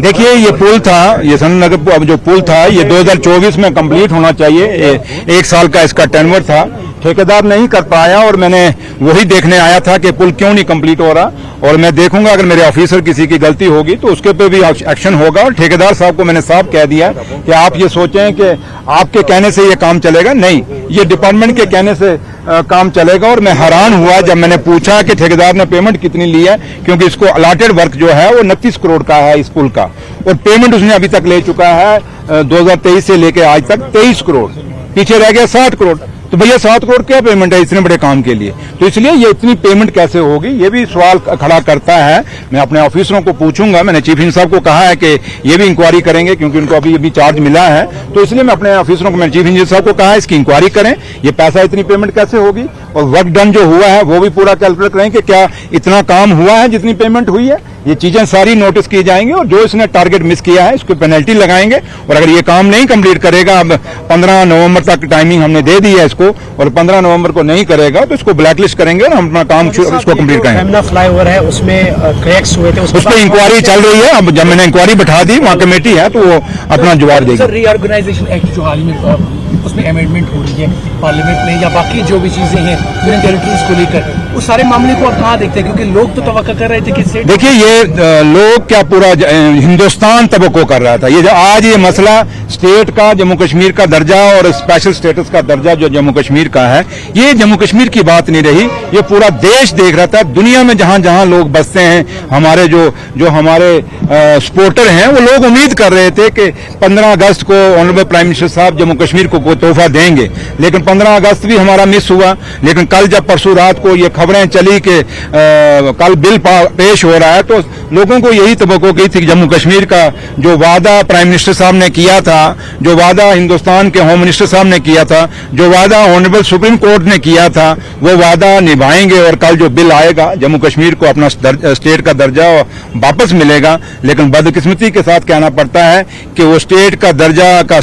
देखिए ये पुल था, ये सननगर जो पुल था ये 2024 में कंप्लीट होना चाहिए। एक साल का इसका टेन्योर था, ठेकेदार नहीं कर पाया और मैंने वही देखने आया था कि पुल क्यों नहीं कंप्लीट हो रहा। और मैं देखूंगा अगर मेरे ऑफिसर किसी की गलती होगी तो उसके पे भी एक्शन होगा। और ठेकेदार साहब को मैंने साफ कह दिया कि आप ये सोचें कि आपके कहने से ये काम चलेगा, नहीं, ये डिपार्टमेंट के कहने से काम चलेगा। और मैं हैरान हुआ जब मैंने पूछा कि ठेकेदार ने पेमेंट कितनी ली है, क्योंकि इसको अलॉटेड वर्क जो है वो 29 करोड़ का है इस पुल का, और पेमेंट उसने अभी तक ले चुका है 2023 से लेकर आज तक 23 करोड़, पीछे रह गया 60 करोड़। तो भैया 7 करोड़ क्या पेमेंट है इतने बड़े काम के लिए? तो इसलिए ये इतनी पेमेंट कैसे होगी, ये भी सवाल खड़ा करता है। मैं अपने ऑफिसरों को पूछूंगा, मैंने चीफ इंजीनियर साहब को कहा है कि ये भी इंक्वायरी करेंगे, क्योंकि उनको अभी चार्ज मिला है। तो इसलिए मैं अपने ऑफिसरों को, मैंने चीफ इंजीनियर साहब को कहा है इसकी इंक्वायरी करें, ये पैसा इतनी पेमेंट कैसे होगी, और वर्क डन जो हुआ है वो भी पूरा कैलकुलेट करें कि क्या इतना काम हुआ है जितनी पेमेंट हुई है। ये चीजें सारी नोटिस की जाएंगी और जो इसने टारगेट मिस किया है इसको पेनल्टी लगाएंगे। और अगर ये काम नहीं कंप्लीट करेगा, अब 15 नवंबर तक टाइमिंग हमने दे दी है इसको, और 15 नवंबर को नहीं करेगा तो इसको ब्लैकलिस्ट करेंगे और हम अपना काम इसको कंप्लीट करेंगे। फ्लाईओवर है उसमें क्रैक्स हुए थे, उस पर इंक्वायरी चल रही है। अब जब मैंने इंक्वायरी बैठा दी, वहाँ कमेटी है तो वो अपना जवाब देगी। रीऑर्गेनाइजेशन एक्ट जो हाल में उसमें अमेंडमेंट हो रही है पार्लियामेंट में, या बाकी जो भी चीजें हैं यूनियन टेरिटरीज को लेकर, उस सारे मामले को आप कहाँ देखते हैं? क्योंकि लोग तो तवक्को कर रहे थे कि देखिए ये लोग क्या पूरा हिंदुस्तान तवक्को कर रहा था। ये जो आज ये मसला स्टेट का, जम्मू कश्मीर का दर्जा और स्पेशल स्टेटस का दर्जा जो जम्मू कश्मीर का है, ये जम्मू कश्मीर की बात नहीं रही, ये पूरा देश देख रहा था। दुनिया में जहां जहां लोग बसते हैं, हमारे जो हमारे सपोर्टर हैं, वो लोग उम्मीद कर रहे थे कि 15 अगस्त को ऑनरेबल प्राइम मिनिस्टर साहब जम्मू कश्मीर को तोहफा देंगे। लेकिन 15 अगस्त भी हमारा मिस हुआ। लेकिन कल जब परसों रात को ये खबरें चली कि कल बिल पेश हो रहा है, तो लोगों को यही तवक्को की थी कि जम्मू कश्मीर का जो वादा प्राइम मिनिस्टर साहब ने किया था, जो वादा हिंदुस्तान के होम मिनिस्टर साहब ने किया था, जो वादा ऑनरेबल सुप्रीम कोर्ट ने किया था, वो वादा निभाएंगे। और कल जो बिल आएगा, जम्मू कश्मीर को अपना स्टेट का दर्जा वापस मिलेगा। लेकिन बदकिस्मती के साथ कहना पड़ता है कि वो स्टेट का दर्जा का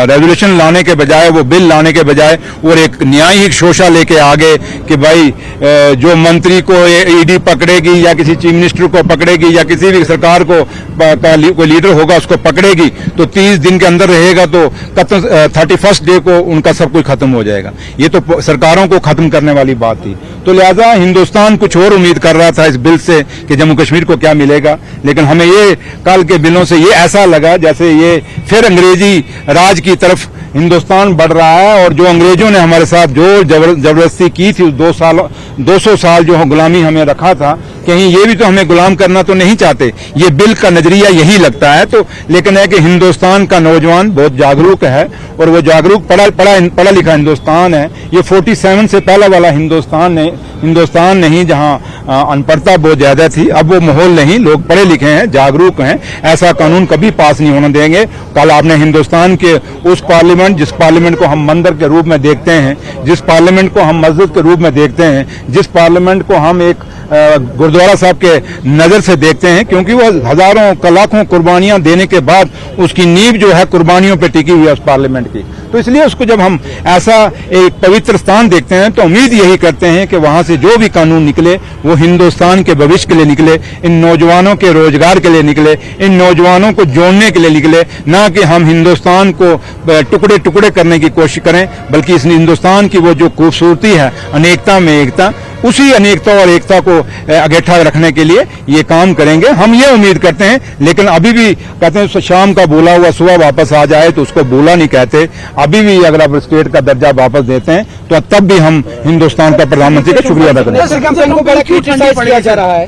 रेजोल्यूशन लाने के बजाय, वो बिल लाने के बजाय, और एक न्यायिक शोषा लेके आगे कि भाई जो मंत्री को ईडी पकड़ेगी या किसी चीफ मिनिस्टर को पकड़ेगी या किसी भी सरकार को कोई लीडर होगा उसको पकड़ेगी तो 30 दिन के अंदर रहेगा, तो 31 डे को उनका सब कुछ खत्म हो जाएगा। ये तो सरकारों को खत्म करने वाली बात थी। तो लिहाजा हिंदुस्तान कुछ और उम्मीद कर रहा था इस बिल से कि जम्मू कश्मीर को क्या मिलेगा। लेकिन हमें ये कल के बिलों से ये ऐसा लगा जैसे ये फिर अंग्रेजी राज की तरफ हिंदुस्तान बढ़ रहा है। और जो अंग्रेजों ने हमारे साथ जो जबरदस्ती की थी, 200 साल जो गुलामी हमें रखा था, कहीं ये भी तो हमें गुलाम करना तो नहीं चाहते। ये बिल का नजरिया यही लगता है। तो लेकिन है कि हिंदुस्तान का नौजवान बहुत जागरूक है, और वो जागरूक पढ़ा लिखा हिंदुस्तान है। ये 47 से पहला वाला हिंदुस्तान नहीं जहां अनपढ़ता बहुत ज्यादा थी। अब वो माहौल नहीं, लोग पढ़े लिखे हैं, जागरूक हैं। ऐसा कानून कभी पास नहीं होने देंगे। कल आपने हिंदुस्तान के उस पार्लियामेंट, जिस पार्लियामेंट को हम मंदिर के रूप में देखते हैं, जिस पार्लियामेंट को हम मस्जिद के रूप में देखते हैं, जिस पार्लियामेंट को हम एक गुरुद्वारा साहब के नजर से देखते हैं, क्योंकि वो हजारों लाखों कुर्बानियां देने के बाद उसकी नींव जो है कुर्बानियों पे टिकी हुई है उस पार्लियामेंट की। तो इसलिए उसको जब हम ऐसा एक पवित्र स्थान देखते हैं तो उम्मीद यही करते हैं कि वहां से जो भी कानून निकले वो हिंदुस्तान के भविष्य के लिए निकले, इन नौजवानों के रोजगार के लिए निकले, इन नौजवानों को जोड़ने के लिए निकले, ना कि हम हिंदुस्तान को टुकड़े टुकड़े करने की कोशिश करें। बल्कि इस हिंदुस्तान की वो जो खूबसूरती है, अनेकता में एकता, उसी अनेकता और एकता को अगेठा रखने के लिए ये काम करेंगे, हम ये उम्मीद करते हैं। लेकिन अभी भी कहते हैं शाम का बोला हुआ सुबह वापस आ जाए, तो उसको बोला नहीं कहते। अभी भी अगर आप स्टेट का दर्जा वापस देते हैं तो तब भी हम हिंदुस्तान का प्रधानमंत्री का शुक्रिया अदा करेंगे।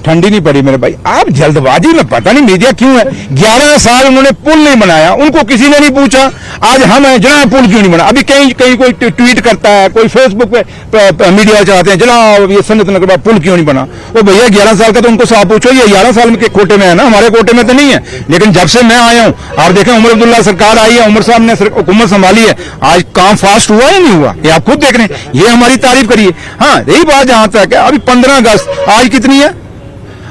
ठंडी नहीं पड़ी मेरे भाई, आप जल्दबाजी में, पता नहीं मीडिया क्यों है। 11 साल उन्होंने पुल नहीं बनाया, उनको किसी ने नहीं पूछा। आज हम है जनाब पुल क्यों नहीं बना। अभी कहीं कोई ट्वीट करता है, कोई फेसबुक पे मीडिया चलाते हैं, जनाब ये सन्नत नगर का पुल क्यों नहीं बना। वो भैया 11 साल का तो उनको साफ पूछो, ये 11 साल के कोटे में है ना, हमारे कोटे में तो नहीं है। लेकिन जब से मैं आया हूं, आप देखें उमर अब्दुल्ला सरकार आई है, उमर साहब ने हुकूमत संभाली है, आज काम फास्ट हुआ या नहीं हुआ, ये आप खुद देख रहे हैं। ये हमारी तारीफ करिए। हाँ, यही बात जहां तक है, अभी 15 अगस्त आज कितनी है,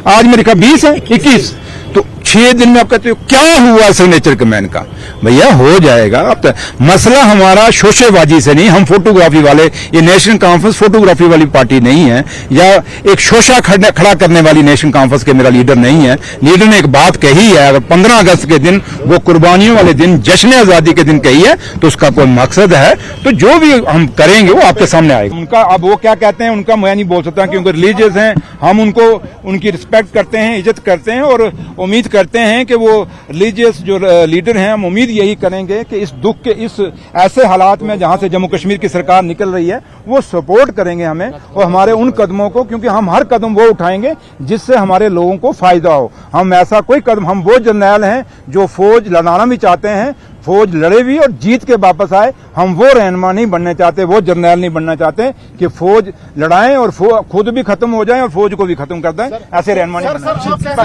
आज मेरे ख्याल 20 है, 21, तो 6 दिन में आप कहते हो क्या हुआ सिग्नेचर कमेंट का। भैया हो जाएगा। अब मसला हमारा शोशेबाजी से नहीं, हम फोटोग्राफी वाले, ये नेशनल कॉन्फ्रेंस फोटोग्राफी वाली पार्टी नहीं है, या एक शोशा खड़ा करने वाली नेशनल कॉन्फ्रेंस के मेरा लीडर नहीं है। लीडर ने एक बात कही है, अगर 15 अगस्त के दिन वो कुर्बानियों वाले दिन, जश्न आजादी के दिन कही है, तो उसका कोई मकसद है, तो जो भी हम करेंगे वो आपके सामने आएगा। उनका अब वो क्या कहते हैं, उनका मैं नहीं बोल सकता, क्योंकि रिलीजियस हैं, हम उनको उनकी रिस्पेक्ट करते हैं, इज्जत करते हैं, और उम्मीद करते हैं कि वो रिलीजियस जो लीडर हैं, हम उम्मीद यही करेंगे कि इस दुख के, इस ऐसे हालात में जहां से जम्मू कश्मीर की सरकार निकल रही है, वो सपोर्ट करेंगे हमें और हमारे उन कदमों को, क्योंकि हम हर कदम वो उठाएंगे जिससे हमारे लोगों को फायदा हो। हम ऐसा कोई कदम, हम वो जर्नैल हैं जो फौज लड़ाना भी चाहते हैं, फौज लड़े भी और जीत के वापस आए। हम वो रहनुमा नहीं बनना चाहते, वो जर्नैल नहीं बनना चाहते कि फौज लड़ाएं और खुद भी खत्म हो जाए और फौज को भी खत्म कर दें, ऐसे रहनुमा नहीं बनना।